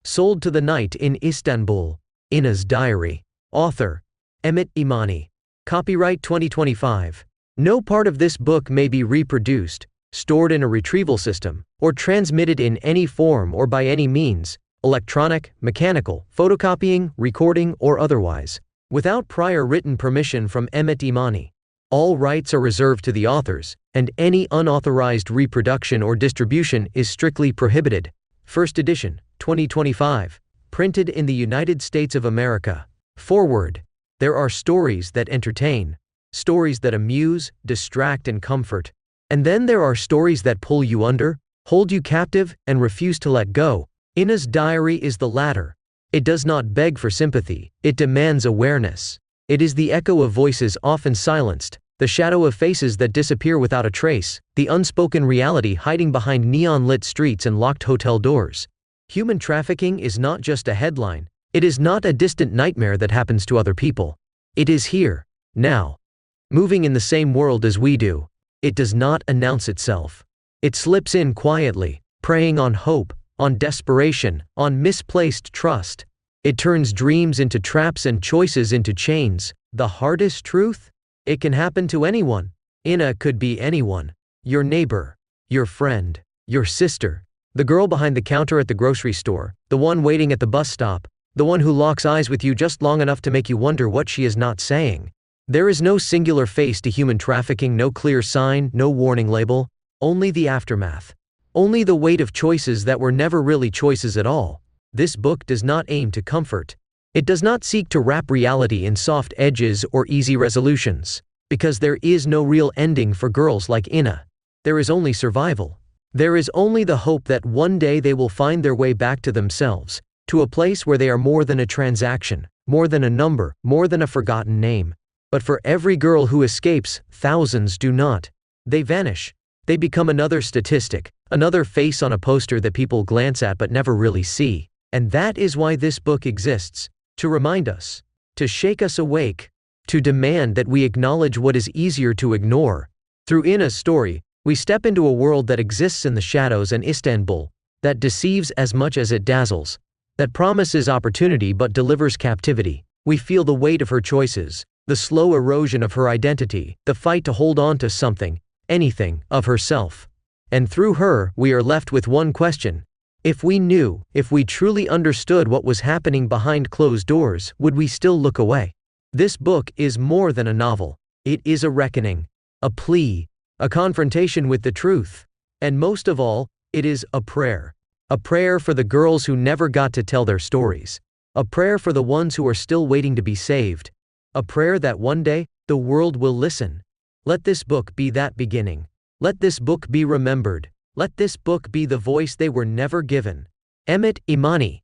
Sold to the Night in Istanbul. Ina's Diary. Author: Emmett Imani. Copyright 2025. No part of this book may be reproduced, stored in a retrieval system, or transmitted in any form or by any means, electronic, mechanical, photocopying, recording, or otherwise, without prior written permission from Emmett Imani. All rights are reserved to the authors, and any unauthorized reproduction or distribution is strictly prohibited. First edition, 2025. Printed in the United States of America. Foreword. There are stories that entertain, stories that amuse, distract, and comfort. And then there are stories that pull you under, hold you captive, and refuse to let go. Ina's Diary is the latter. It does not beg for sympathy, it demands awareness. It is the echo of voices often silenced, the shadow of faces that disappear without a trace, the unspoken reality hiding behind neon-lit streets and locked hotel doors. Human trafficking is not just a headline. It is not a distant nightmare that happens to other people. It is here, now. Moving in the same world as we do. It does not announce itself. It slips in quietly, preying on hope, on desperation, on misplaced trust. It turns dreams into traps and choices into chains. The hardest truth? It can happen to anyone. Ina could be anyone. Your neighbor, your friend, your sister, the girl behind the counter at the grocery store, the one waiting at the bus stop, the one who locks eyes with you just long enough to make you wonder what she is not saying. There is no singular face to human trafficking, no clear sign, no warning label, only the aftermath. Only the weight of choices that were never really choices at all. This book does not aim to comfort. It does not seek to wrap reality in soft edges or easy resolutions. Because there is no real ending for girls like Ina. There is only survival. There is only the hope that one day they will find their way back to themselves, to a place where they are more than a transaction, more than a number, more than a forgotten name. But for every girl who escapes, thousands do not. They vanish. They become another statistic, another face on a poster that people glance at but never really see. And that is why this book exists, to remind us, to shake us awake, to demand that we acknowledge what is easier to ignore. Through Ina's story, we step into a world that exists in the shadows and Istanbul, that deceives as much as it dazzles, that promises opportunity but delivers captivity. We feel the weight of her choices, the slow erosion of her identity, the fight to hold on to something, anything, of herself. And through her, we are left with one question. If we knew, if we truly understood what was happening behind closed doors, would we still look away? This book is more than a novel. It is a reckoning, a plea, a confrontation with the truth. And most of all, it is a prayer. A prayer for the girls who never got to tell their stories. A prayer for the ones who are still waiting to be saved. A prayer that one day, the world will listen. Let this book be that beginning. Let this book be remembered. Let this book be the voice they were never given. Emmett Imani.